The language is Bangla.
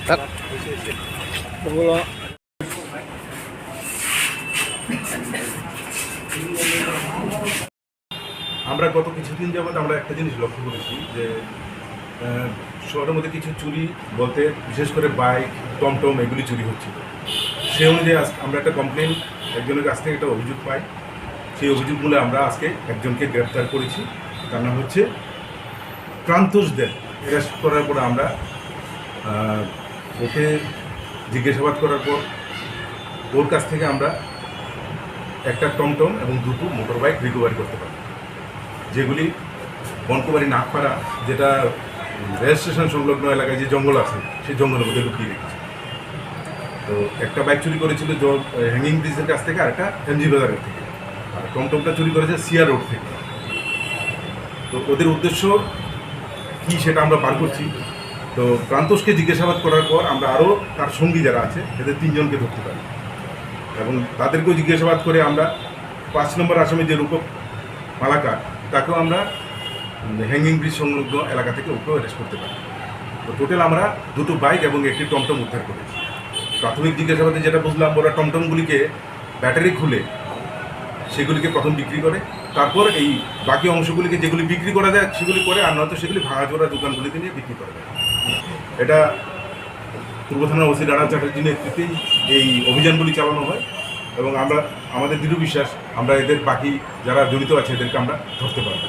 আমরা গত কিছুদিন যাবৎ আমরা একটা জিনিস লক্ষ্য করেছি যে শহরের মধ্যে কিছু চুরি বলতে বিশেষ করে বাইক, টমটম এগুলি চুরি হচ্ছিল। সেই অনুযায়ী আমরা একটা কমপ্লেন একজনের কাছ থেকে একটা অভিযোগ পাই। সেই অভিযোগগুলো আমরা আজকে একজনকে গ্রেপ্তার করেছি। তার নাম হচ্ছে প্রান্তোষ দেব। অ্যারেস্ট করার পর আমরা ওকে জিজ্ঞাসাবাদ করার পর ওর কাছ থেকে আমরা একটা টমটম এবং দুটো মোটর বাইক রিকভারি করতে পারি, যেগুলি বনকুমারী নাগপাড়া, যেটা রেল স্টেশন সংলগ্ন এলাকায় যে জঙ্গল আছে সেই জঙ্গলের মধ্যে লুকিয়ে রেখেছে। তো একটা বাইক চুরি করেছিল হ্যাঙ্গিং ব্রিজের কাছ থেকে, আর একটা এমজি বাজারের থেকে, আর টমটমটা চুরি করেছে সিআর রোড থেকে। তো ওদের উদ্দেশ্য কী সেটা আমরা বার করছি। তো প্রান্তোষকে জিজ্ঞাসাবাদ করার পর আমরা আরও তার সঙ্গী যারা আছে এদের 3 জনকে ধরতে পারি এবং তাদেরকেও জিজ্ঞাসাবাদ করে আমরা 5 নম্বর আসামি যে রূপক মালাকার, তাকেও আমরা হ্যাঙ্গিং ব্রিজ সংলগ্ন এলাকা থেকে ওকেও অ্যারেস্ট করতে পারি। তো টোটাল আমরা দুটো বাইক এবং একটি টমটম উদ্ধার করেছি। প্রাথমিক জিজ্ঞাসাবাদে যেটা বুঝলাম, ওরা টমটমগুলিকে ব্যাটারি খুলে সেগুলিকে প্রথম বিক্রি করে, তারপর এই বাকি অংশগুলিকে যেগুলি বিক্রি করা যায় সেগুলি করে, আর নয়তো সেগুলি ভাঙাচোরা দোকানগুলিতে নিয়ে বিক্রি করা যায়। এটা পূর্ব থানার ওসি রানা চ্যাটার্জির নেতৃত্বেই এই অভিযানগুলি চালানো হয় এবং আমাদের দৃঢ় বিশ্বাস আমরা এদের বাকি যারা জড়িত আছে এদেরকে আমরা ধরতে পারবো।